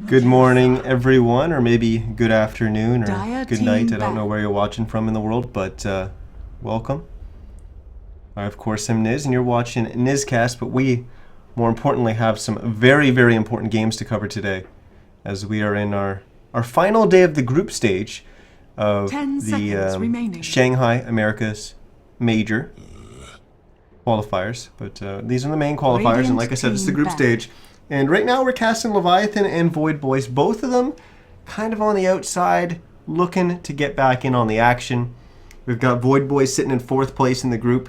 Good morning, everyone, or maybe good afternoon or good night. I don't know where you're watching from in the world, but welcome. I, of course, am Niz, and you're watching NizCast, but we, more importantly, have some very, very important games to cover today, as we are in our final day of the group stage of the Shanghai America's Major qualifiers. But these are the main qualifiers, and like I said, it's the group stage. And right now we're casting Leviathan and Void Boys, both of them kind of on the outside, looking to get back in on the action. We've got Void Boys sitting in 4th place in the group,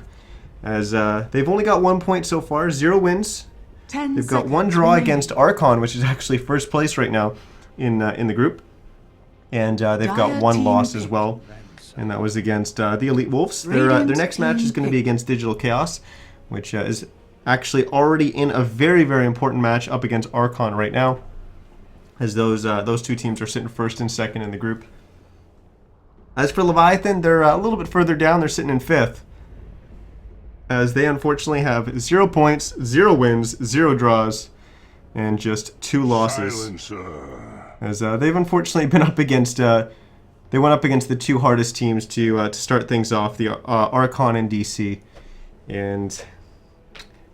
as they've only got 1 point so far, 0 wins. They've got 1 draw against Archon, which is actually 1st place right now in the group. And they've got 1 loss as well, and that was against the Elite Wolves. Their next match is going to be against Digital Chaos, which is actually already in a very, very important match up against Archon right now, as those two teams are sitting 1st and 2nd in the group. As for Leviathan, they're a little bit further down. They're sitting in 5th, as they unfortunately have 0 points, 0 wins, 0 draws, and just 2 losses. As they've unfortunately been up against, they went up against the 2 hardest teams to start things off, the Archon and DC, and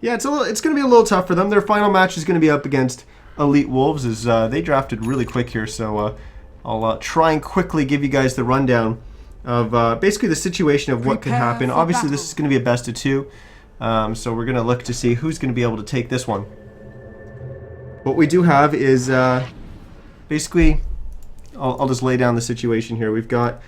yeah, it's going to be a little tough for them. Their final match is going to be up against Elite Wolves, as they drafted really quick here. So I'll try and quickly give you guys the rundown of basically the situation of what could happen. Obviously, this is going to be a best of 2, so we're going to look to see who's going to be able to take this one. What we do have is basically, I'll just lay down the situation here. We've got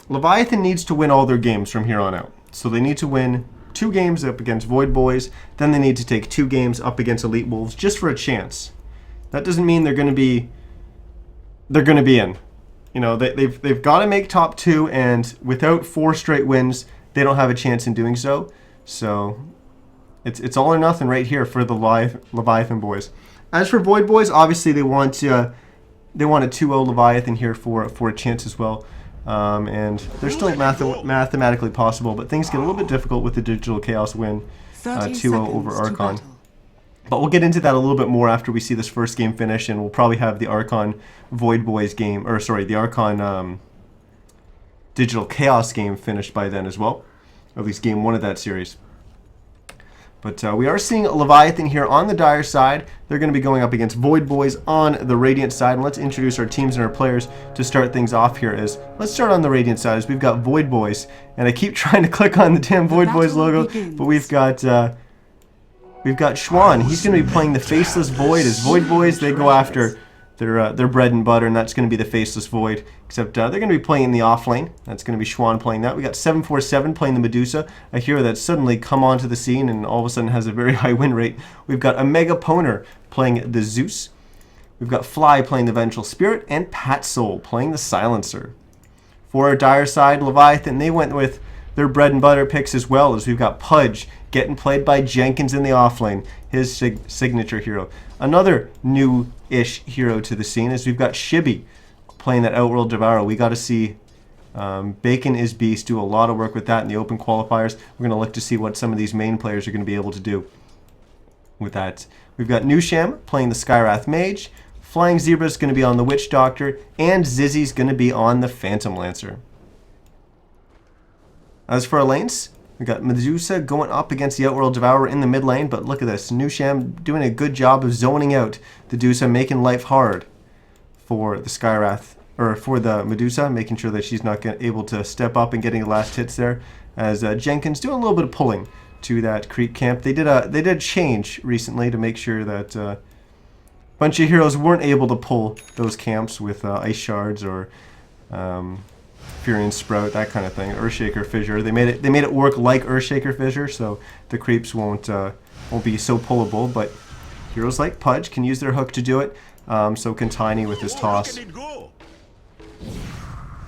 Leviathan needs to win all their games from here on out. So they need to win 2 games up against Void Boys, then they need to take 2 games up against Elite Wolves just for a chance. That doesn't mean they're going to be in. You know, they've got to make top 2, and without 4 straight wins, they don't have a chance in doing so. So it's all or nothing right here for the Leviathan boys. As for Void Boys, obviously they want a 2-0 Leviathan here for a chance as well. And they're still mathematically possible, but things get a little bit difficult with the Digital Chaos win 2-0 over Archon. But we'll get into that a little bit more after we see this first game finish, and we'll probably have the Archon Void Boys game, or sorry, the Archon Digital Chaos game finished by then as well, or at least game 1 of that series. But we are seeing Leviathan here on the Dire side. They're going to be going up against Void Boys on the Radiant side. And let's introduce our teams and our players to start things off here. Let's start on the Radiant side, as we've got Void Boys. And I keep trying to click on the damn Void Boys logo, but we've got Schwan. He's going to be playing the Faceless Void. As Void Boys, they go after their bread and butter, and that's going to be the Faceless Void. Except they're going to be playing in the off lane. That's going to be Schwan playing that. We got 747 playing the Medusa, a hero that's suddenly come onto the scene and all of a sudden has a very high win rate. We've got Omega Poner playing the Zeus. We've got Fly playing the Vengeful Spirit, and Pat Soul playing the Silencer. For our Dire side, Leviathan, they went with their bread and butter picks as well, as we've got Pudge getting played by Jenkins in the offlane, his signature hero. Another new-ish hero to the scene is we've got Shibby playing that Outworld Devourer. We got to see Bacon is Beast do a lot of work with that in the open qualifiers. We're going to look to see what some of these main players are going to be able to do with that. We've got Nusham playing the Skywrath Mage. Flying Zebra is going to be on the Witch Doctor, and Zizzy's going to be on the Phantom Lancer. As for our lanes, we got Medusa going up against the Outworld Devourer in the mid lane, but look at this. Nusham doing a good job of zoning out the Medusa, making life hard for the Skywrath, or for the Medusa, making sure that she's not able to step up and getting the last hits there. As Jenkins doing a little bit of pulling to that creep camp. They did a change recently to make sure that a bunch of heroes weren't able to pull those camps with Ice Shards or Fury and Sprout, that kind of thing. Earthshaker Fissure. They made it work like Earthshaker Fissure, so the creeps won't be so pullable. But heroes like Pudge can use their hook to do it. So can Tiny with his toss.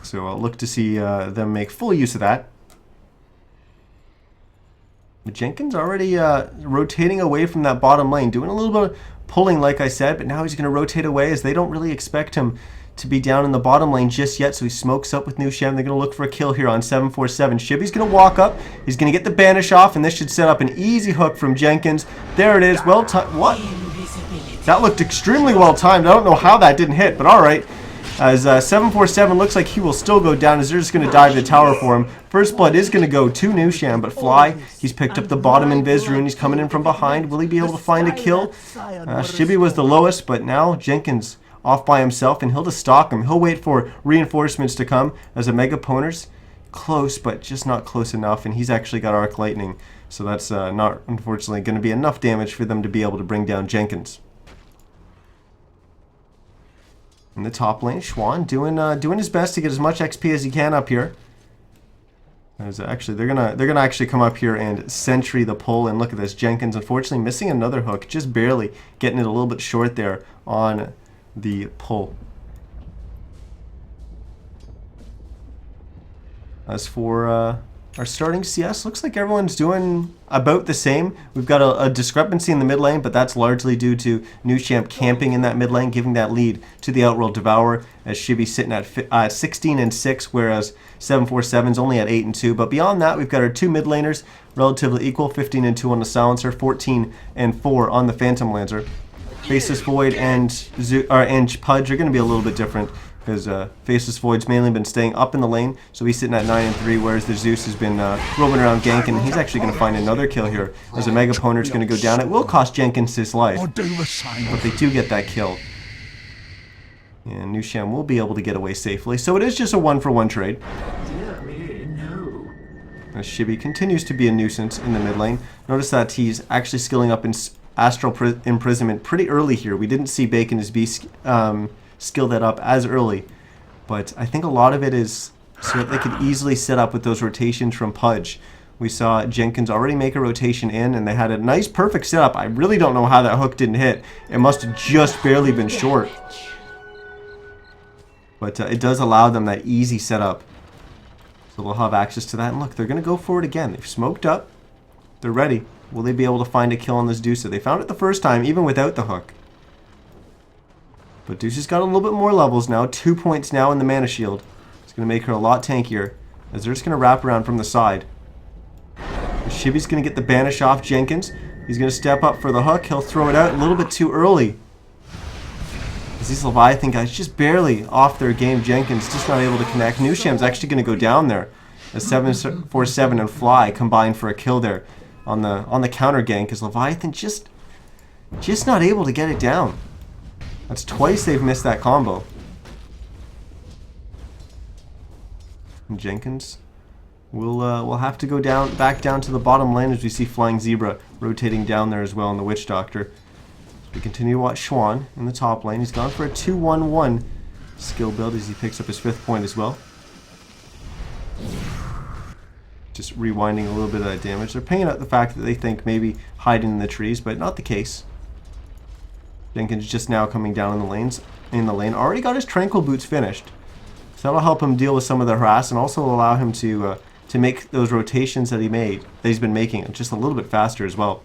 So I'll look to see them make full use of that. But Jenkins already rotating away from that bottom lane, doing a little bit of pulling, like I said, but now he's going to rotate away, as they don't really expect him to be down in the bottom lane just yet, so he smokes up with Nusham. They're going to look for a kill here on 747. Shibby's going to walk up. He's going to get the banish off, and this should set up an easy hook from Jenkins. There it is. Well, what? That looked extremely well timed. I don't know how that didn't hit, but alright. As 747 looks like he will still go down as they're just going to dive the tower for him. First blood is going to go to NizCast, but Fly, he's picked up the bottom invis rune. He's coming in from behind. Will he be able to find a kill? Shibby was the lowest, but now Jenkins off by himself, and he'll just stalk him. He'll wait for reinforcements to come as a Mega Poners. Close, but just not close enough, and he's actually got Arc Lightning. So that's not, unfortunately, going to be enough damage for them to be able to bring down Jenkins. In the top lane, Schwan doing his best to get as much XP as he can up here. As actually, they're gonna actually come up here and sentry the pull. And look at this, Jenkins unfortunately missing another hook, just barely getting it a little bit short there on the pull. As for our starting CS, looks like everyone's doing about the same. We've got a discrepancy in the mid lane, but that's largely due to NizCast camping in that mid lane, giving that lead to the Outworld Devourer, as Shibby's sitting at 16 and 6, whereas 747's only at 8 and 2. But beyond that, we've got our two mid laners relatively equal, 15 and 2 on the Silencer, 14 and 4 on the Phantom Lancer. Faceless Void and Pudge are going to be a little bit different, because Faceless Void's mainly been staying up in the lane, so he's sitting at 9 and 3, whereas the Zeus has been roaming around ganking. He's actually going to find another kill here, as a Mega Poner's going to go down. It will cost Jenkins his life, but they do get that kill. And NizCast will be able to get away safely, so it is just a 1-for-1 trade. As Shibby continues to be a nuisance in the mid lane. Notice that he's actually skilling up in Astral Imprisonment pretty early here. We didn't see Bacon as Beast skill that up as early, but I think a lot of it is so that they could easily set up with those rotations from Pudge. We saw Jenkins already make a rotation in, and they had a nice perfect setup. I really don't know how that hook didn't hit. It must have just barely been short, but it does allow them that easy setup, so they'll have access to that. And look, they're going to go for it again. They've smoked up, they're ready. Will they be able to find a kill on this Deuce? They found it the first time even without the hook. But Deuce has got a little bit more levels now. 2 points now in the mana shield. It's going to make her a lot tankier, as they're just going to wrap around from the side. Shibby's going to get the banish off Jenkins. He's going to step up for the hook. He'll throw it out a little bit too early, as these Leviathan guys just barely off their game. Jenkins just not able to connect. NizCast's actually going to go down there, as 747 and Fly combine for a kill there on the counter gank, because Leviathan just not able to get it down. That's twice they've missed that combo. And Jenkins will have to go back down to the bottom lane, as we see Flying Zebra rotating down there as well in the Witch Doctor. We continue to watch Schwan in the top lane. He's gone for a 2-1-1 skill build as he picks up his 5th point as well. Just rewinding a little bit of that damage. They're paying out the fact that they think maybe hiding in the trees, but not the case. Jenkins just now coming down in the lane. Already got his Tranquil Boots finished, so that'll help him deal with some of the harass, and also allow him to make those rotations that he's been making just a little bit faster as well.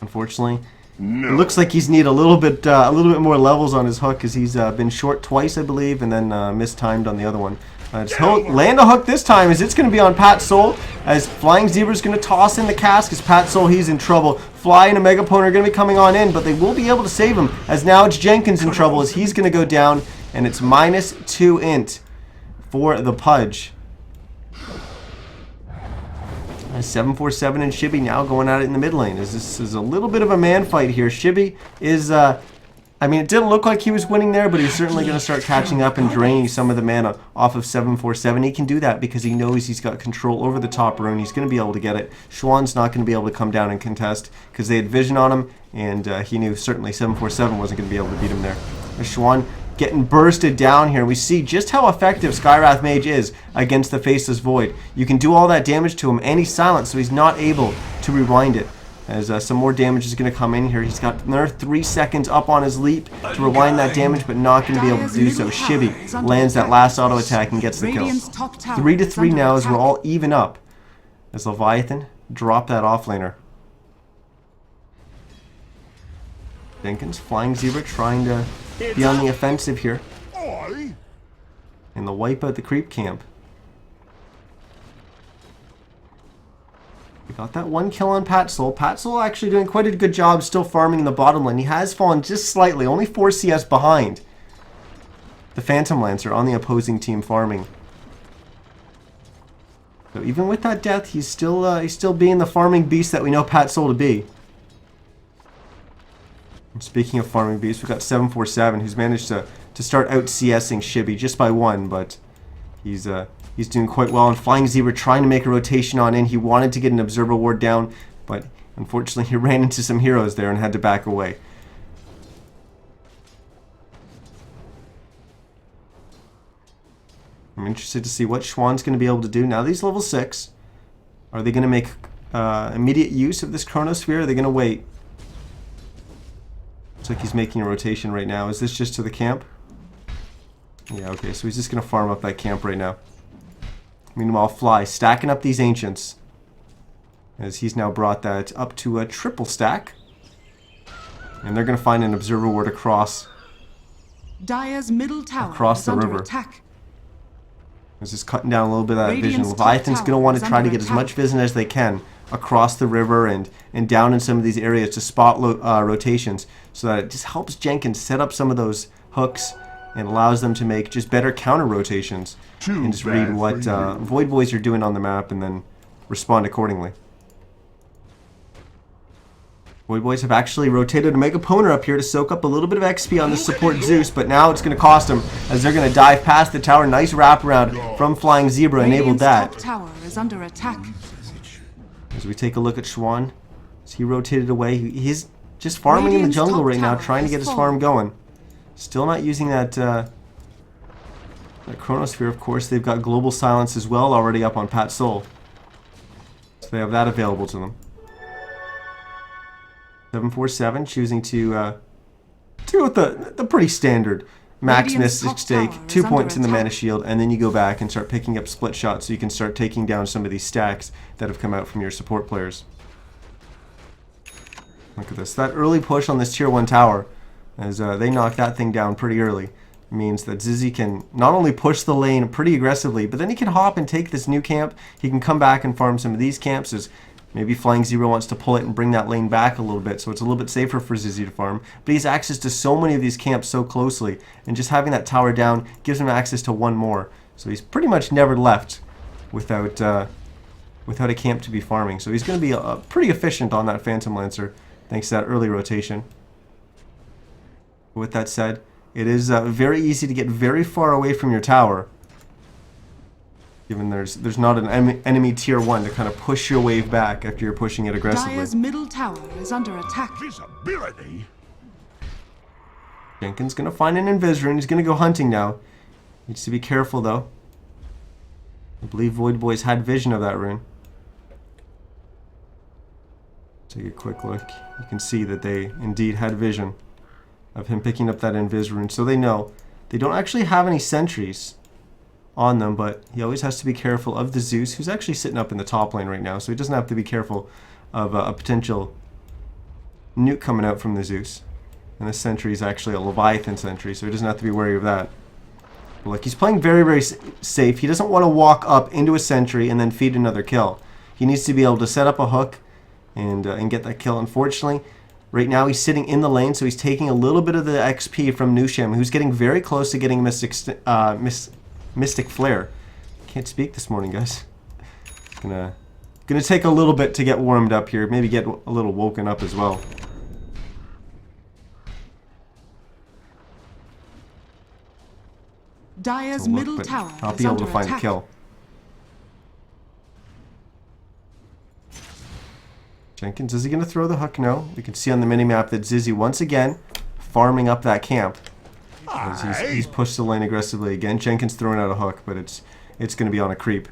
Unfortunately, it looks like he's need a little bit more levels on his hook, because he's been short twice, I believe, and then mistimed on the other one. He'll land a hook this time, as it's going to be on Pat Soul, as Flying Zebra's going to toss in the cast, because Pat Soul, he's in trouble. Fly and a Mega Poner are going to be coming on in, but they will be able to save him, as now it's Jenkins in trouble, as he's going to go down, and it's -2 int for the Pudge. 747 and Shibby now going at it in the mid lane, as this is a little bit of a man fight here. Shibby is I mean, it didn't look like he was winning there, but he's certainly going to start catching up and draining some of the mana off of 747. He can do that because he knows he's got control over the top rune. He's going to be able to get it. Schwan's not going to be able to come down and contest, because they had vision on him, and he knew certainly 747 wasn't going to be able to beat him there. Schwan getting bursted down here. We see just how effective Skywrath Mage is against the Faceless Void. You can do all that damage to him, and he's silent, so he's not able to rewind it. As some more damage is going to come in here. He's got another 3 seconds up on his leap to rewind that damage, but not going to be able to do so. Shibby lands that last auto attack and gets the kill. 3-3 now, as we're all even up, as Leviathan drop that offlaner. Jenkins, Flying Zebra, trying to be on the offensive here, and they'll wipe out the creep camp. Got that one kill on Patsoul. Patsoul actually doing quite a good job still farming in the bottom lane. He has fallen just slightly, only 4 CS behind the Phantom Lancer on the opposing team farming. So even with that death, he's still being the farming beast that we know Patsoul to be. And speaking of farming beasts, we've got 747 who's managed to start out CSing Shibby just by 1, but he's doing quite well. And Flying Zebra trying to make a rotation on in. He wanted to get an Observer Ward down, but unfortunately he ran into some heroes there and had to back away. I'm interested to see what Schwann's going to be able to do. Now these level 6, are they going to make immediate use of this Chronosphere? Or are they going to wait? Looks like he's making a rotation right now. Is this just to the camp? Yeah, okay, so he's just going to farm up that camp right now. Meanwhile, Fly stacking up these Ancients, as he's now brought that up to a triple stack. And they're going to find an Observer Ward across Dire's middle tower across the river. Attack. This is cutting down a little bit of that vision. Leviathan's going to want to try to get as much vision as they can across the river and down in some of these areas to spot rotations, so that it just helps Jenkins set up some of those hooks and allows them to make just better counter rotations and just read what Void Boys are doing on the map and then respond accordingly. Void Boys have actually rotated a Mega Poner up here to soak up a little bit of XP on the support Zeus, but now it's going to cost them as they're going to dive past the tower. Nice wraparound from Flying Zebra enabled that. Top tower is under attack. As we take a look at Schwann, as he rotated away, he's just farming in the jungle right now, trying to get his farm going. Still not using that Chronosphere, of course. They've got Global Silence as well already up on Patsoul, so they have that available to them. 747 choosing to go with the pretty standard max Mystic Stake, 2 points in the Mana Shield, and then you go back and start picking up split shots so you can start taking down some of these stacks that have come out from your support players. Look at this. That early push on this tier 1 tower, as they knock that thing down pretty early, means that Zizzy can not only push the lane pretty aggressively, but then he can hop and take this new camp. He can come back and farm some of these camps as maybe Flying Zebra wants to pull it and bring that lane back a little bit, so it's a little bit safer for Zizzy to farm. But he has access to so many of these camps so closely, and just having that tower down gives him access to one more. So he's pretty much never left without a camp to be farming. So he's going to be pretty efficient on that Phantom Lancer, thanks to that early rotation. With that said, it is very easy to get very far away from your tower, given there's not an enemy tier 1 to kind of push your wave back after you're pushing it aggressively. Dire's middle tower is under attack. Visibility. Jenkins going to find an Invis rune. He's going to go hunting now. Needs to be careful though. I believe Void Boys had vision of that rune. Take a quick look. You can see that they indeed had vision of him picking up that Invis rune, so they know. They don't actually have any sentries on them, but he always has to be careful of the Zeus, who's actually sitting up in the top lane right now, so he doesn't have to be careful of a potential nuke coming out from the Zeus. And this sentry is actually a Leviathan sentry, so he doesn't have to be worried of that. But look, he's playing very, very safe. He doesn't want to walk up into a sentry and then feed another kill. He needs to be able to set up a hook and get that kill. Unfortunately, right now he's sitting in the lane, so he's taking a little bit of the XP from Nusham, who's getting very close to getting Mystic Flare. Can't speak this morning, guys. Gonna take a little bit to get warmed up here. Maybe get a little woken up as well. Dire's middle tower I'll is be able under to find attack. a kill. Jenkins, is he going to throw the hook? No. We can see on the minimap that Zizzy once again farming up that camp. As he's pushed the lane aggressively again. Jenkins throwing out a hook, but it's going to be on a creep.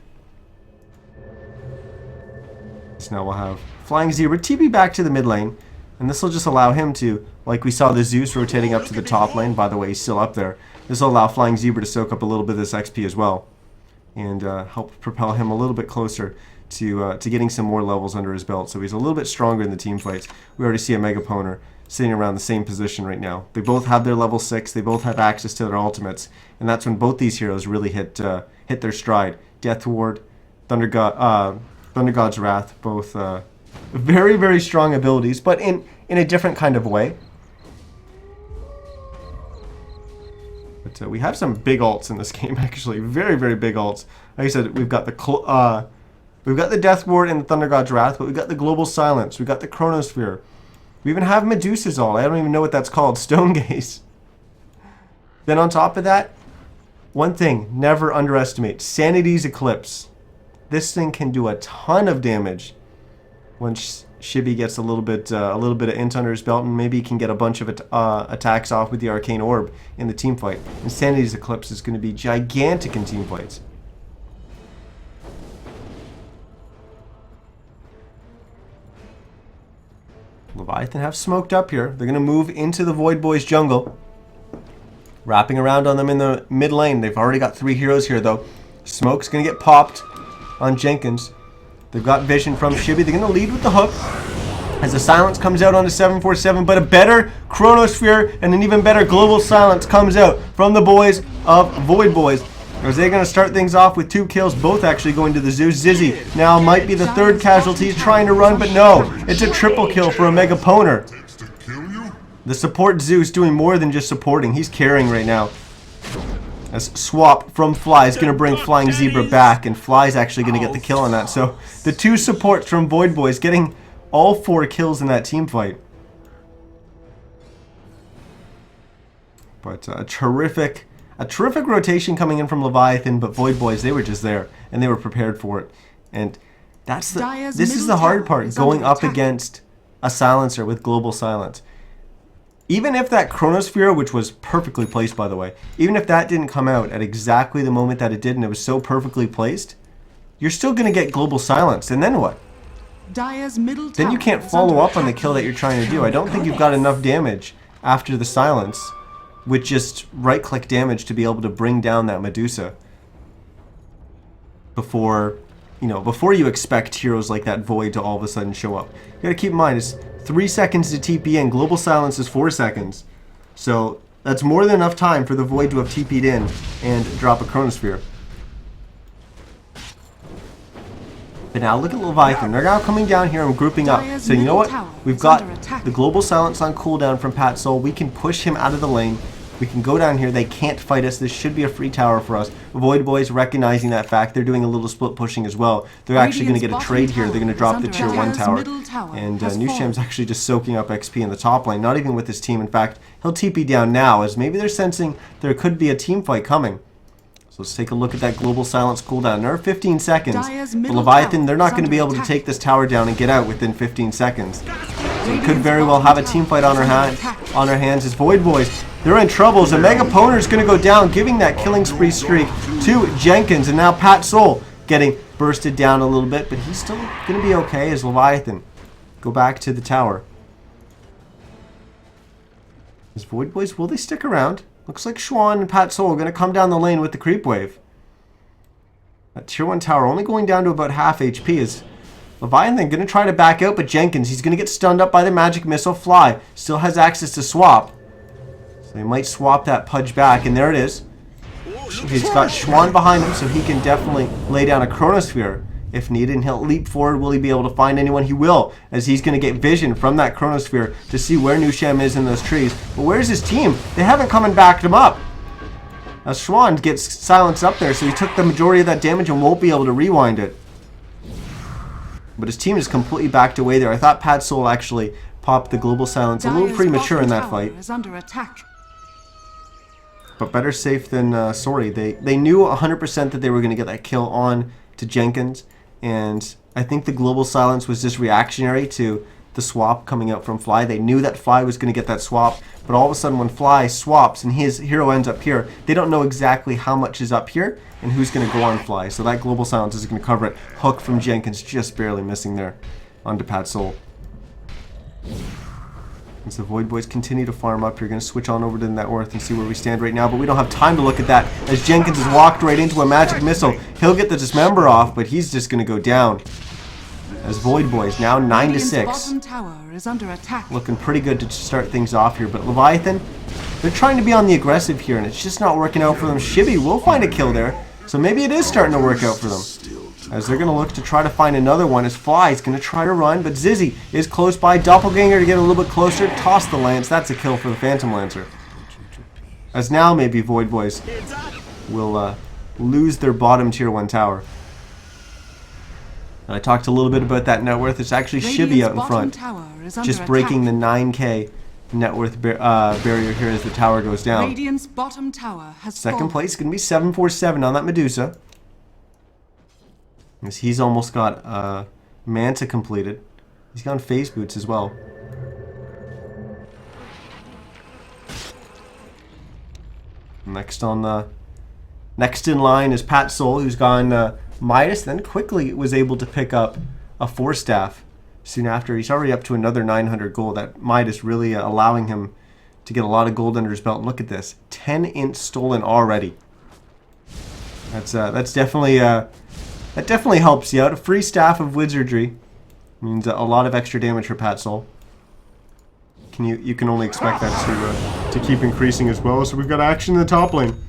So now we'll have Flying Zebra TP back to the mid lane, and this will just allow him to, like we saw the Zeus rotating up to the top lane. By the way, he's still up there. This will allow Flying Zebra to soak up a little bit of this XP as well, and help propel him a little bit closer to getting some more levels under his belt, so he's a little bit stronger in the team fights. We already see a Mega Poner sitting around the same position right now. They both have their level 6, they both have access to their ultimates, and that's when both these heroes really hit their stride. Death Ward, Thunder God, Thunder God's Wrath, both very, very strong abilities, but in a different kind of way. But we have some big ults in this game, actually. Very, very big ults. Like I said, we've got the Death Ward and the Thunder God's Wrath, but we've got the Global Silence. We've got the Chronosphere. We even have Medusa's Ult. I don't even know what that's called. Stone Gaze. Then on top of that, one thing, never underestimate. Sanity's Eclipse. This thing can do a ton of damage when Shibby gets a little bit of int under his belt, and maybe he can get a bunch of attacks off with the Arcane Orb in the team fight. And Sanity's Eclipse is going to be gigantic in team fights. Leviathan have smoked up here. They're going to move into the Void Boys jungle. Wrapping around on them in the mid lane. They've already got 3 heroes here, though. Smoke's going to get popped on Jenkins. They've got vision from Shibby. They're going to lead with the hook as the silence comes out onto 747, but a better Chronosphere and an even better Global Silence comes out from the boys of Void Boys. As they're going to start things off with 2 kills, both actually going to the Zeus. Zizzy now might be the 3rd casualty. He's trying to run, but no. It's a triple kill for a Mega Poner. The support Zeus doing more than just supporting. He's carrying right now. As Swap from Fly is going to bring Flying Zebra back, and Fly's actually going to get the kill on that. So the 2 supports from Void Boys getting all 4 kills in that team fight. But a terrific rotation coming in from Leviathan, but Void Boys, they were just there, and they were prepared for it. And this is the hard part, going up against a silencer with Global Silence. Even if that Chronosphere, which was perfectly placed, by the way, even if that didn't come out at exactly the moment that it did, and it was so perfectly placed, you're still going to get Global Silence, and then what? Then you can't follow up on the kill that you're trying to do. I don't think you've got enough damage after the silence with just right-click damage to be able to bring down that Medusa before you expect heroes like that Void to all of a sudden show up. You gotta keep in mind, it's 3 seconds to TP in. Global Silence is 4 seconds. So that's more than enough time for the Void to have TP'd in and drop a Chronosphere. But now look at Leviathan. They're now coming down here and grouping up. So you know what? We've got the Global Silence on cooldown from Pat Soul. We can push him out of the lane. We can go down here. They can't fight us. This should be a free tower for us. Void Boys recognizing that fact. They're doing a little split pushing as well. They're actually going to get a trade here. They're going to drop the tier 1 tower. And Nusham's actually just soaking up XP in the top lane. Not even with his team. In fact, he'll TP down now as maybe they're sensing there could be a team fight coming. So let's take a look at that Global Silence cooldown. There are 15 seconds. But Leviathan, they're not going to be able to take this tower down and get out within 15 seconds. So we could very well have a team fight on our hands as Void Boys. They're in trouble as a Mega Poner is going to go down, giving that killing spree streak to Jenkins. And now Pat Soul getting bursted down a little bit, but he's still going to be okay as Leviathan go back to the tower. As Void Boys, will they stick around? Looks like Schwan and Pat Soul are going to come down the lane with the creep wave. That tier 1 tower only going down to about half HP is Leviathan going to try to back out, but Jenkins, he's going to get stunned up by the magic missile. Fly still has access to swap. So they might swap that Pudge back, and there it is. He's got Schwan behind him, so he can definitely lay down a Chronosphere if needed, and he'll leap forward. Will he be able to find anyone? He will, as he's going to get vision from that Chronosphere to see where Nusham is in those trees. But where's his team? They haven't come and backed him up. Now Schwan gets silenced up there, so he took the majority of that damage and won't be able to rewind it. But his team is completely backed away there. I thought Pat Soul actually popped the Global Silence a little premature in that fight. But better safe than sorry. They knew 100% that they were going to get that kill on to Jenkins. And I think the Global Silence was just reactionary to the swap coming out from Fly. They knew that Fly was going to get that swap. But all of a sudden when Fly swaps and his hero ends up here, they don't know exactly how much is up here and who's going to go on Fly. So that Global Silence is going to cover it. Hook from Jenkins just barely missing there onto Pat Soul. As the Void Boys continue to farm up, you're going to switch on over to the net worth and see where we stand right now. But we don't have time to look at that as Jenkins has walked right into a magic missile. He'll get the dismember off, but he's just going to go down. As Void Boys now 9-6. Looking pretty good to start things off here. But Leviathan, they're trying to be on the aggressive here, and it's just not working out for them. Shibby will find a kill there, so maybe it is starting to work out for them. as they're going to look to try to find another one. As Fly's going to try to run, but Zizzy is close by. Doppelganger to get a little bit closer. Toss the Lance. That's a kill for the Phantom Lancer. As now maybe Void Boys will lose their bottom tier 1 tower. And I talked a little bit about that net worth. It's actually Shibby out in front, just breaking the 9k net worth barrier here as the tower goes down. Radiant's bottom tower has Second place is going to be 747 on that Medusa. As he's almost got Manta completed. He's got phase boots as well. Next in line is Pat Soul, who's gone Midas, then quickly was able to pick up a 4-staff soon after. He's already up to another 900 gold. That Midas really allowing him to get a lot of gold under his belt. And look at this, 10 ints stolen already. That's definitely that definitely helps you out. A free staff of wizardry means a lot of extra damage for Pat Soul. You can only expect that to keep increasing as well. So we've got action in the top lane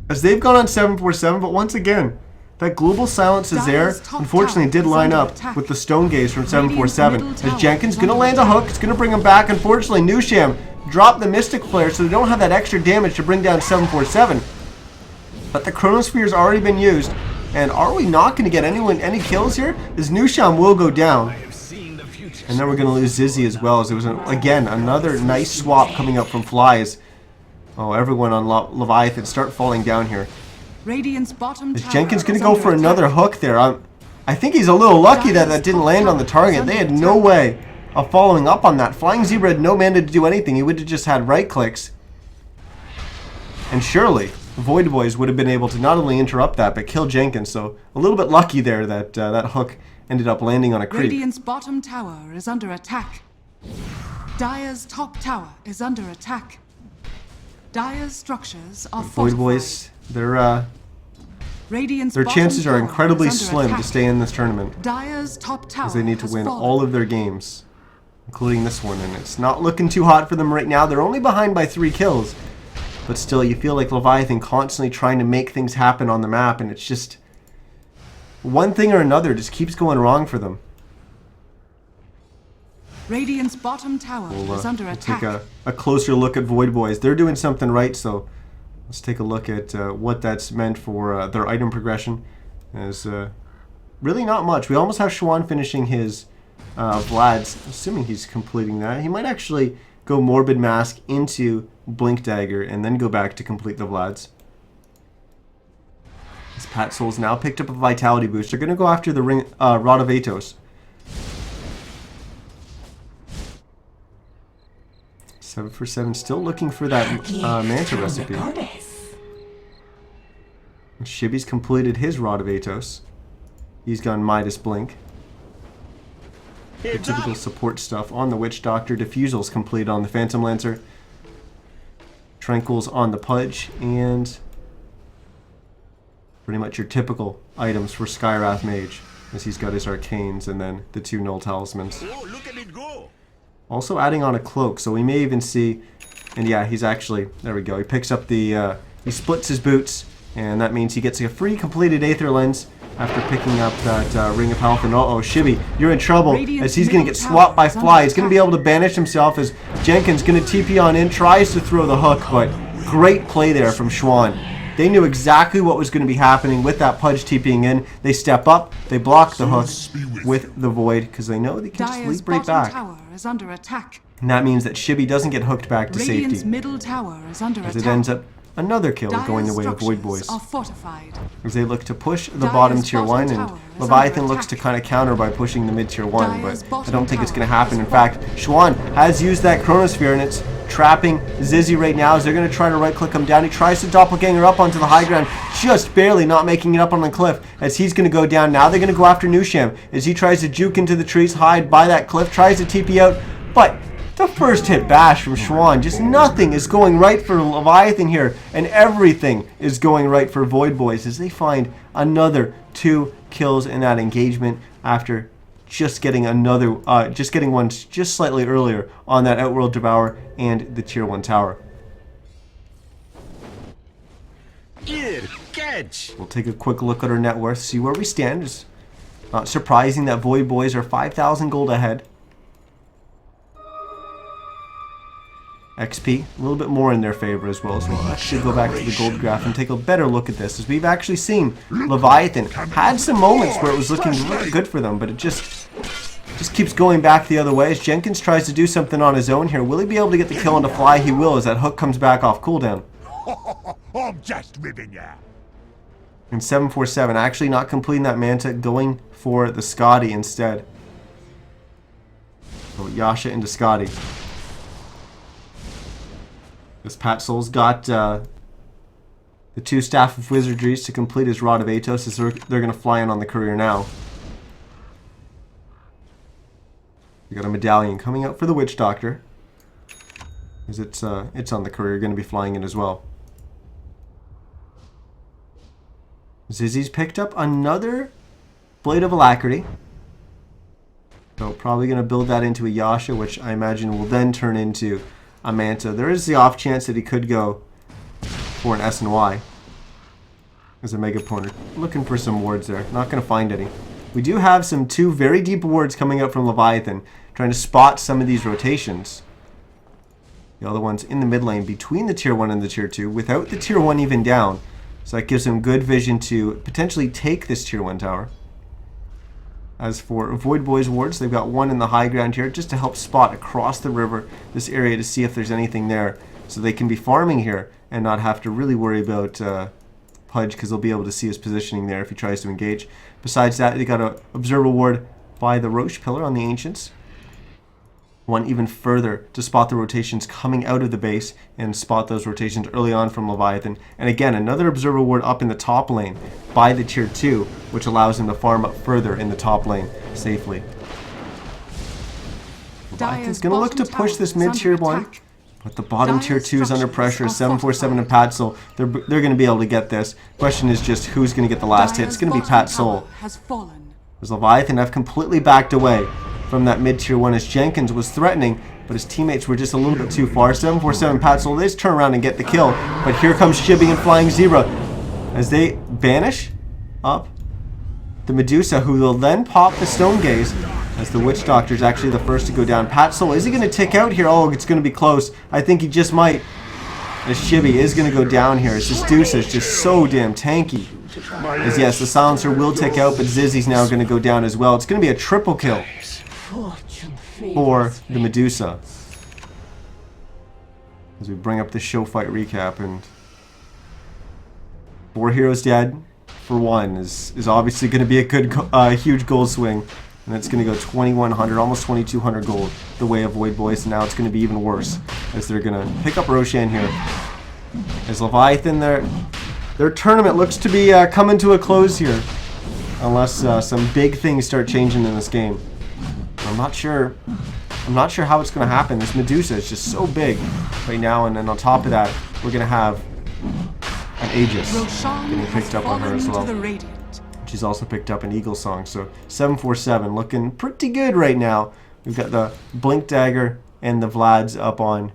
as they've gone on 747, but once again, that global silence is there. Unfortunately, it did line up with the stone gaze from 747. As Jenkins going to land a hook, it's going to bring him back. Unfortunately, Nusham dropped the Mystic Flare, so they don't have that extra damage to bring down 747. But the Chronosphere has already been used. And are we not going to get any kills here? As Nusham will go down. And then we're going to lose Zizzy as well. As it was, again, another nice swap coming up from Flies. Oh, everyone on Leviathan start falling down here. Radiant's bottom is Jenkins going to go for another hook there? I think he's a little lucky that didn't land on the target. They had no way of following up on that. Flying Zebra had no mana to do anything. He would have just had right clicks. And surely Void Boys would have been able to not only interrupt that, but kill Jenkins. So a little bit lucky there that that hook ended up landing on a creep. Radiant's bottom tower is under attack. Dire's top tower is under attack. Dire's structures are Void Boys, their chances are incredibly slim to stay in this tournament. Dire's top tower as they need to win all of their games, including this one, and it's not looking too hot for them right now. They're only behind by 3 kills. But still, you feel like Leviathan constantly trying to make things happen on the map, and it's just one thing or another just keeps going wrong for them. Radiant's bottom tower is under attack. Take a closer look at Void Boys. They're doing something right, so let's take a look at what that's meant for their item progression. As really not much. We almost have Schwan finishing his Vlad's, assuming he's completing that. He might actually go Morbid Mask into Blink Dagger and then go back to complete the Vlads. As Pat Soul's now picked up a Vitality boost. They're going to go after the Rod of Atos. 747 still looking for that Manta recipe. Shibby's completed his Rod of Atos. He's gone Midas Blink. The typical support stuff on the Witch Doctor. Diffusal's complete on the Phantom Lancer. Tranquil's on the Pudge. And pretty much your typical items for Skywrath Mage, as he's got his Arcanes and then the 2 Null Talismans. Oh, look at it go. Also adding on a Cloak, so we may even see, and yeah, he's actually, there we go, he picks up the, he splits his boots, and that means he gets a free completed Aether Lens after picking up that Ring of Health. And uh-oh, Shibby, you're in trouble, as he's going to get swapped by Fly. He's going to be able to banish himself as Jenkins going to TP on in, tries to throw the hook, but great play there from Schwan. They knew exactly what was going to be happening with that Pudge TPing in. They step up, they block the hook with the Void, because they know they can just leap right back. Is under attack. And that means that Shibby doesn't get hooked back to safety. Middle tower is under as it ends up another kill going the way of Void Boys. As they look to push the bottom tier 1, and Leviathan looks to kind of counter by pushing the mid tier 1, but I don't think it's going to happen. In fact, Schwan has used that Chronosphere, and it's trapping Zizzy right now as they're going to try to right click him down. He tries to doppelganger up onto the high ground, just barely not making it up on the cliff as he's going to go down. Now they're going to go after Nusham as he tries to juke into the trees, hide by that cliff, tries to TP out, but the first hit bash from Schwan, just nothing is going right for Leviathan here, and everything is going right for Void Boys as they find another 2 kills in that engagement after just getting one just slightly earlier on that Outworld Devourer and the tier 1 tower. Here, catch edge. We'll take a quick look at our net worth, see where we stand. It's not surprising that Void Boys are 5,000 gold ahead. XP, a little bit more in their favor as well. So we'll actually go back to the gold graph and take a better look at this, as we've actually seen Leviathan had some moments where it was looking really good for them, but it just keeps going back the other way as Jenkins tries to do something on his own here. Will he be able to get the kill on the fly? He will, as that hook comes back off cooldown. I'm just ribbing ya. And 747 actually not completing that Manta, going for the Scotty instead. So Yasha into Scotty. This Pat Soul's got the 2 Staff of Wizardries to complete his Rod of Atos, as they're going to fly in on the courier now. We got a medallion coming out for the Witch Doctor, as it's on the courier, going to be flying in as well. Zizzy's picked up another Blade of Alacrity. So probably going to build that into a Yasha, which I imagine will then turn into a Manta. There is the off chance that he could go for an S and Y as a Mega Pointer. Looking for some wards there. Not going to find any. We do have some 2 very deep wards coming out from Leviathan, trying to spot some of these rotations. The other one's in the mid lane between the tier 1 and the tier 2, without the tier 1 even down. So that gives him good vision to potentially take this tier 1 tower. As for Void Boys wards, they've got 1 in the high ground here just to help spot across the river this area to see if there's anything there, so they can be farming here and not have to really worry about Pudge, because they'll be able to see his positioning there if he tries to engage. Besides that, they got an Observer ward by the Roche Pillar on the Ancients. 1 even further to spot the rotations coming out of the base and spot those rotations early on from Leviathan. And again, another Observer ward up in the top lane by the tier 2, which allows him to farm up further in the top lane safely. Leviathan's going to look to push this mid-tier 1, but the bottom tier 2 is under pressure. 747 and Pat Soul, they're going to be able to get this. Question is just who's going to get the last hit. It's going to be Pat Soul. As Leviathan have completely backed away from that mid-tier 1 as Jenkins was threatening, but his teammates were just a little bit too far. 747 Pat Soul, they just turn around and get the kill, but here comes Shibby and Flying Zebra as they banish up the Medusa, who will then pop the Stone Gaze as the Witch Doctor is actually the first to go down. Pat Soul, is he going to tick out here? Oh, it's going to be close. I think he just might. As Shibby is going to go down here. As this Medusa is just so damn tanky. As yes, the Silencer will tick out, but Zizzy's now going to go down as well. It's going to be a triple kill for the Medusa. As we bring up the show fight recap, and 4 heroes dead for 1 is obviously going to be a good, huge gold swing. And it's going to go 2,100, almost 2,200 gold the way of Void Boys. And now it's going to be even worse as they're going to pick up Roshan here. As Leviathan, their tournament looks to be coming to a close here. Unless some big things start changing in this game. I'm not sure how it's going to happen. This Medusa is just so big right now. And then on top of that, we're going to have an Aegis getting picked up on her as well. She's also picked up an Eagle Song. So 747 looking pretty good right now. We've got the Blink Dagger and the Vlads up on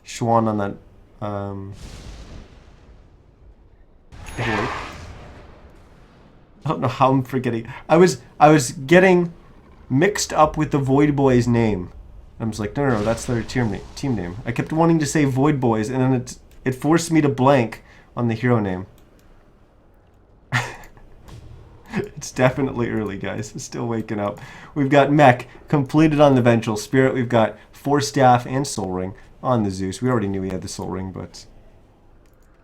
Schwan on that. I don't know how I'm forgetting. I was getting mixed up with the Void Boys name. I was like, no, that's their team name. I kept wanting to say Void Boys, and then it forced me to blank on the hero name. It's definitely early, guys. Still waking up. We've got Mech completed on the Vengeful Spirit. We've got 4 Staff and Soul Ring on the Zeus. We already knew he had the Soul Ring, but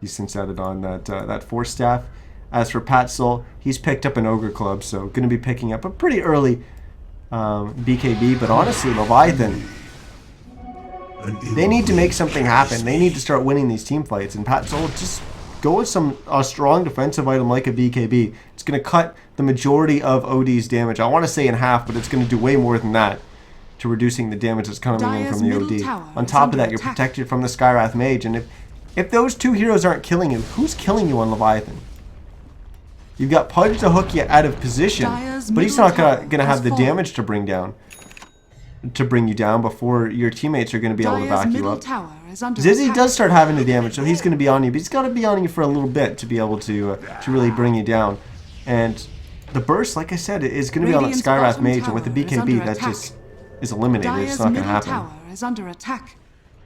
he's since added on that 4 Staff. As for Pat Soul, he's picked up an Ogre Club, so going to be picking up a pretty early BKB. But honestly, Leviathan, they need to make something happen. They need to start winning these team fights. And Pat Soul, just go with a strong defensive item like a BKB. It's going to cut the majority of OD's damage. I want to say in half, but it's going to do way more than that to reducing the damage that's coming in from the OD. On top of that, you're protected from the Skywrath Mage. And if those 2 heroes aren't killing you, who's killing you on Leviathan? You've got Pudge to hook you out of position, but he's not going to have the damage to bring down. to bring you down before your teammates are going to be able to back you up. Zizzy Zizzy does start having the damage, so he's going to be on you, but he's got to be on you for a little bit to be able to really bring you down. And the burst, like I said, is going to be on that Skywrath Mage, and with the BKB, that just is eliminated. It's not going to happen. Tower is under attack.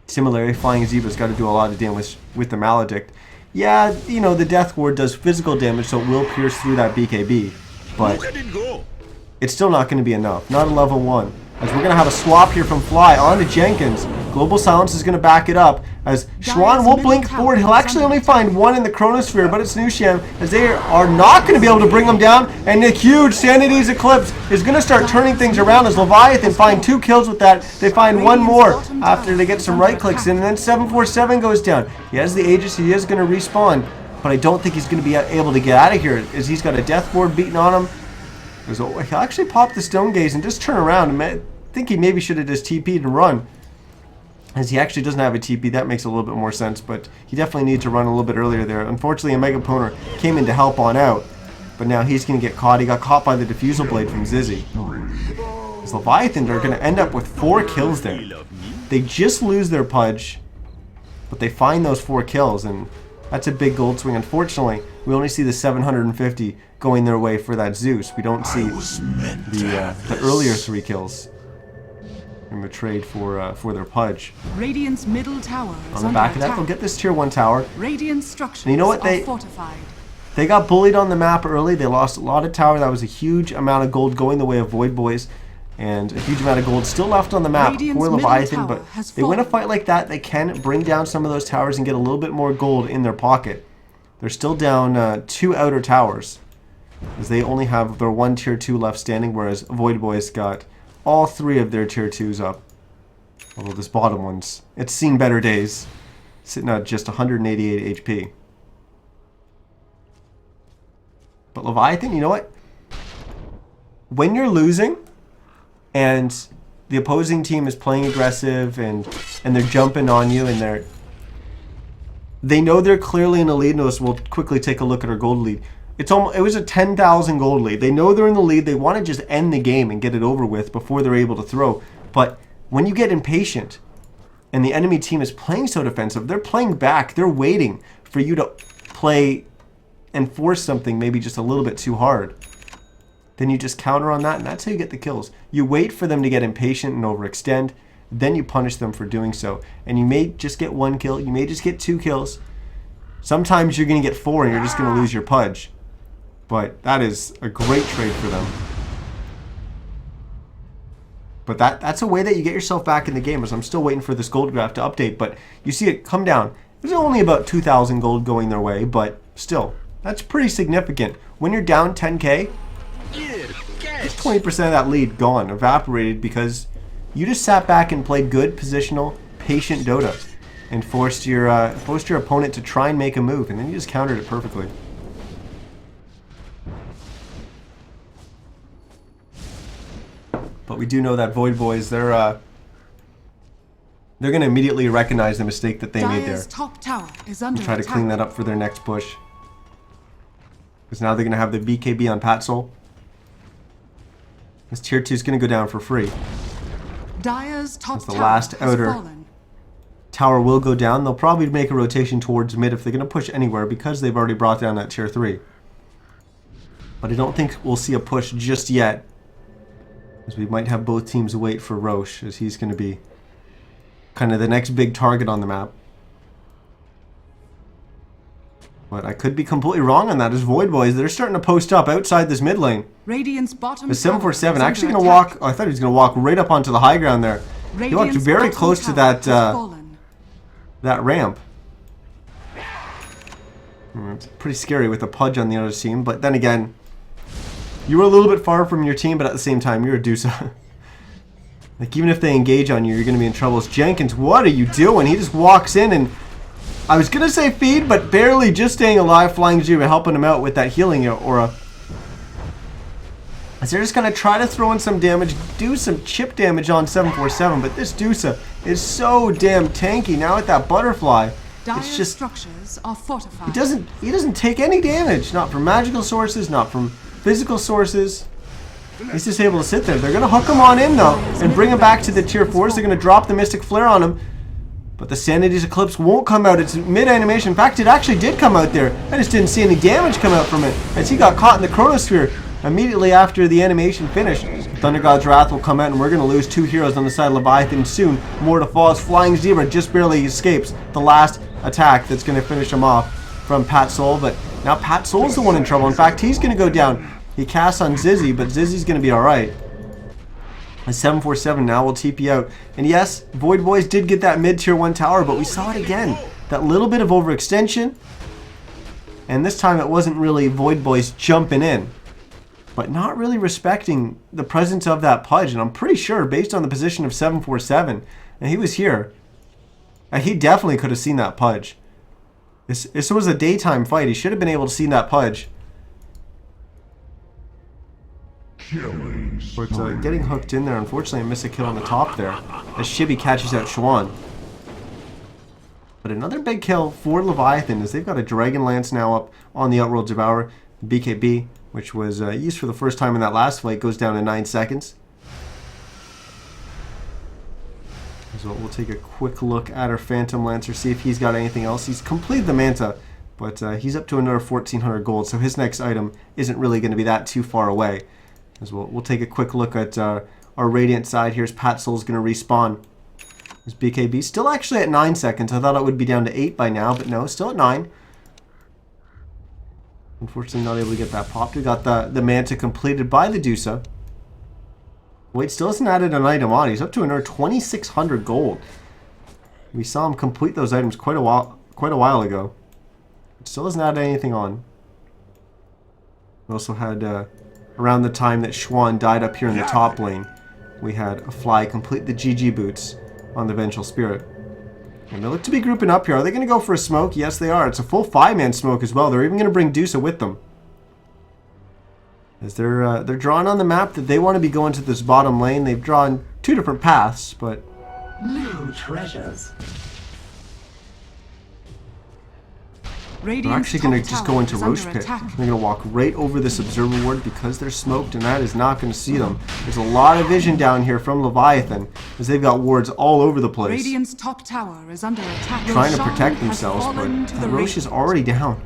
Similarly, Flying Zebra's got to do a lot of damage with the Maledict. Yeah, you know, the Death Ward does physical damage, so it will pierce through that BKB, but it's still not going to be enough. Not a level 1. As we're going to have a swap here from Fly onto Jenkins. Global Silence is going to back it up. As Schwan will blink forward. He'll actually only find one in the Chronosphere, but it's Nusham, as they are not going to be able to bring him down. And a huge Sanity's Eclipse is going to start turning things around as Leviathan find 2 kills with that. They find one more after they get some right clicks in, and then 747 goes down. He has the Aegis. He is going to respawn, but I don't think he's going to be able to get out of here, as he's got a Death Ward beating on him. He'll actually pop the Stone Gaze and just turn around. I think he maybe should have just TP'd and run. As he actually doesn't have a TP, that makes a little bit more sense, but he definitely needs to run a little bit earlier there. Unfortunately, a Megaponer came in to help on out, but now he's going to get caught. He got caught by the Diffusal Blade from Zizzy. As Leviathan are going to end up with 4 kills there. They just lose their Pudge, but they find those 4 kills, and that's a big gold swing. Unfortunately, we only see the 750 going their way for that Zeus. We don't see the earlier 3 kills in the trade for their Pudge. Radiant's middle tower is on the back of that, they'll get this tier 1 tower. Radiant structures and you know what? They got bullied on the map early. They lost a lot of tower. That was a huge amount of gold going the way of Void Boys, and a huge amount of gold still left on the map for Leviathan. But they win a fight like that, they can bring down some of those towers and get a little bit more gold in their pocket. They're still down 2 outer towers, as they only have their 1 tier 2 left standing, whereas Void Boys got all 3 of their tier 2s up. Although this bottom one's, it's seen better days, sitting at just 188 HP. But Leviathan, you know what? When you're losing and the opposing team is playing aggressive and they're jumping on you and they know they're clearly in the lead. Notice we'll quickly take a look at our gold lead. It was a 10,000 gold lead. They know they're in the lead. They want to just end the game and get it over with before they're able to throw. But when you get impatient and the enemy team is playing so defensive, they're playing back. They're waiting for you to play and force something maybe just a little bit too hard. Then you just counter on that, and that's how you get the kills. You wait for them to get impatient and overextend, then you punish them for doing so. And you may just get 1 kill, you may just get 2 kills. Sometimes you're going to get 4 and you're just going to lose your Pudge. But that is a great trade for them. But that's a way that you get yourself back in the game, as I'm still waiting for this gold graph to update. But you see it come down. There's only about 2,000 gold going their way, but still, that's pretty significant. When you're down 10k, just 20% of that lead gone, evaporated, because you just sat back and played good, positional, patient Dota, and forced your opponent to try and make a move, and then you just countered it perfectly. But we do know that Void Boys, they're going to immediately recognize the mistake that they made there. Top tower is under and try to clean that up for their next push. Because now they're going to have the BKB on Patsol. This tier 2 is going to go down for free. Dire's top As the last outer tower will go down. They'll probably make a rotation towards mid if they're going to push anywhere, because they've already brought down that tier 3. But I don't think we'll see a push just yet, as we might have both teams wait for Roche, as he's going to be kind of the next big target on the map. But I could be completely wrong on that, as Void Boys, they're starting to post up outside this mid lane. Radiant's bottom the 747 actually going to walk, I thought he was going to walk right up onto the high ground there. He walked very close to that ramp. It's pretty scary with a Pudge on the other team, but then again, you were a little bit far from your team, but at the same time, you're a Dusa. Like, even if they engage on you, you're going to be in trouble. It's Jenkins, what are you doing? He just walks in and, I was going to say feed, but barely just staying alive, Flying Zero, helping him out with that healing aura. As they're just going to try to throw in some damage, do some chip damage on 747, but this Dusa is so damn tanky. Now with that butterfly, it's just, structures are fortified. He doesn't take any damage, not from magical sources, not from physical sources. He's just able to sit there. They're going to hook him on in, though, and bring him back to the tier 4s. They're going to drop the Mystic Flare on him. But the Sanity's Eclipse won't come out. It's mid-animation. In fact, it actually did come out there. I just didn't see any damage come out from it, as he got caught in the Chronosphere immediately after the animation finished. Thunder God's Wrath will come out, and we're going to lose 2 heroes on the side of Leviathan soon. More to fall as Flying Zebra just barely escapes the last attack that's going to finish him off from Pat Soul. But now Pat Soul's the one in trouble. In fact, he's going to go down. He casts on Zizzy, but Zizzy's going to be alright. A 747 now will TP out. And yes, Void Boys did get that mid-tier 1 tower, but we saw it again. That little bit of overextension. And this time it wasn't really Void Boys jumping in, but not really respecting the presence of that Pudge. And I'm pretty sure, based on the position of 747, and he was here, he definitely could have seen that Pudge. This was a daytime fight. He should have been able to see that Pudge. But getting hooked in there, unfortunately I missed a kill on the top there, as Shibby catches out Schwan. But another big kill for Leviathan, as they've got a Dragon Lance now up on the Outworld Devourer. BKB, which was used for the first time in that last fight, goes down to 9 seconds. So we'll take a quick look at our Phantom Lancer, see if he's got anything else. He's completed the Manta, but he's up to another 1,400 gold, so his next item isn't really going to be that too far away. As we'll take a quick look at our Radiant side. Here's Pat Soul's going to respawn. There's BKB, still actually at 9 seconds. I thought it would be down to 8 by now, but no, still at 9. Unfortunately not able to get that popped. We got the Manta completed by the Dusa. Wait, still hasn't added an item on. He's up to another 2,600 gold. We saw him complete those items quite a while ago. It still hasn't added anything on. We also had around the time that Schwan died up here in the top lane, we had a Fly complete the GG boots on the Vengeful Spirit. And they look to be grouping up here. Are they going to go for a smoke? Yes, they are. It's a full 5-man smoke as well. They're even going to bring Dusa with them, as they're drawn on the map that they want to be going to this bottom lane. They've drawn 2 different paths, but new treasures. they're actually going to just go into Roche Pit. They're going to walk right over this Observer Ward because they're smoked, and that is not going to see them. There's a lot of vision down here from Leviathan, as they've got wards all over the place. Radiant's top tower is under attack. Trying to protect themselves, but Roche is already down.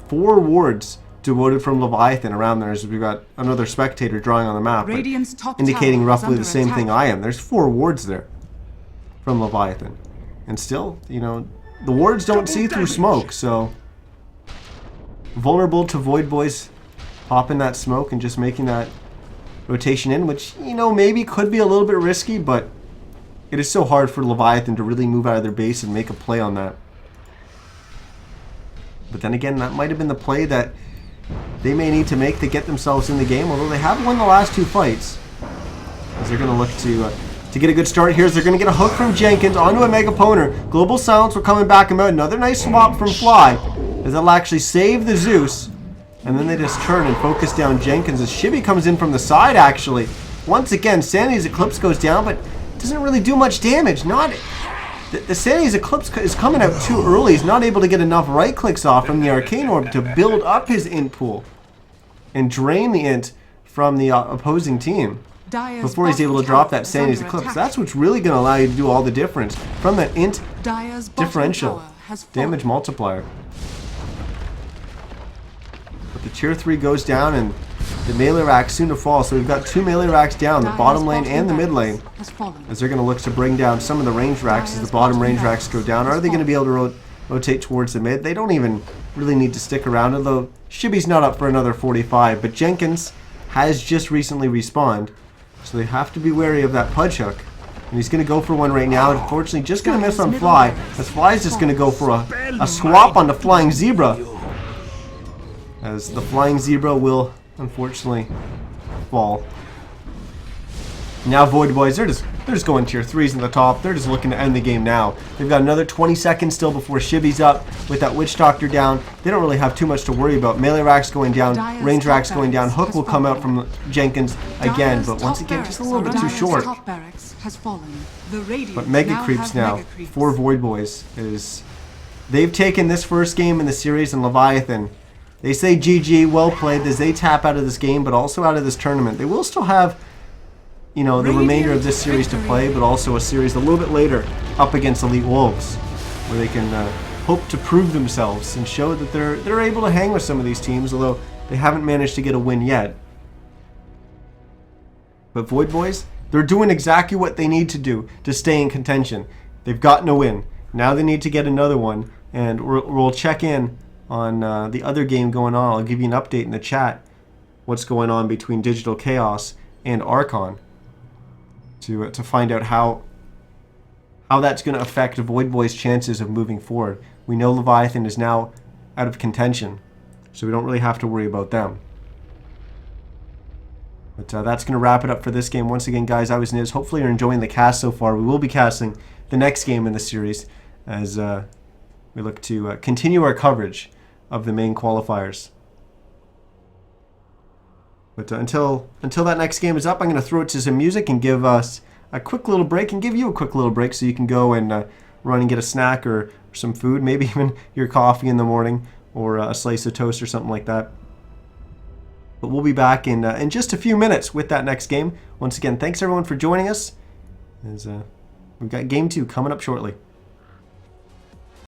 4 wards devoted from Leviathan around there, as we've got another spectator drawing on the map, indicating roughly the same thing I am. There's 4 wards there from Leviathan. And still, you know, the wards don't see through smoke, so vulnerable to Void Boys popping that smoke and just making that rotation in, which, you know, maybe could be a little bit risky, but it is so hard for Leviathan to really move out of their base and make a play on that. But then again, that might have been the play that they may need to make to get themselves in the game, although they have won the last 2 fights. As they're going to look to get a good start here, as they're going to get a hook from Jenkins onto a Megaponer. Global Silence, we're coming back him out. Another nice swap from Fly, as that'll actually save the Zeus. And then they just turn and focus down Jenkins, as Shibby comes in from the side, actually. Once again, Sanity's Eclipse goes down, but doesn't really do much damage. The Sanity's Eclipse is coming out too early. He's not able to get enough right clicks off from the Arcane Orb to build up his int pool and drain the int from the opposing team before he's able to drop that Sanity's Eclipse. That's what's really going to allow you to do all the difference from that int differential damage multiplier. But the tier 3 goes down, and the melee rack soon to fall. So we've got 2 melee racks down, the bottom lane and the mid lane, as they're going to look to bring down some of the range racks as the bottom range racks go down. Are they going to be able to rotate towards the mid? They don't even really need to stick around, although Shibby's not up for another 45, but Jenkins has just recently respawned, so they have to be wary of that Pudge Hook. And he's going to go for one right now. Unfortunately, just going to miss on Fly, as Fly's just going to go for a swap on the Flying Zebra, as the Flying Zebra will unfortunately fall. Now Void Boys, they're just going tier 3s in the top. They're just looking to end the game now. They've got another 20 seconds still before Shibby's up with that Witch Doctor down. They don't really have too much to worry about. Melee racks going down, range racks going down. Hook will come out from Jenkins again, but once again, just a little bit too short. But Mega Creeps now for Void Boys is they've taken this first game in the series, and Leviathan They say GG, well played, as they tap out of this game, but also out of this tournament. They will still have, you know, the remainder of this series to play, but also a series a little bit later up against Elite Wolves, where they can hope to prove themselves and show that they're able to hang with some of these teams, although they haven't managed to get a win yet. But Void Boys, they're doing exactly what they need to do to stay in contention. They've gotten a win. Now they need to get another one, and we'll check in on the other game going on. I'll give you an update in the chat what's going on between Digital Chaos and Archon to find out how that's going to affect Void Boys' chances of moving forward. We know Leviathan is now out of contention, so we don't really have to worry about them. But that's going to wrap it up for this game. Once again, guys, I was Niz. Hopefully you're enjoying the cast so far. We will be casting the next game in the series as we look to continue our coverage of the main qualifiers. But until that next game is up, I'm going to throw it to some music and give us a quick little break, and give you a quick little break so you can go and run and get a snack or some food, maybe even your coffee in the morning, or a slice of toast or something like that. But we'll be back in just a few minutes with that next game. Once again, thanks everyone for joining us, as we've got Game 2 coming up shortly.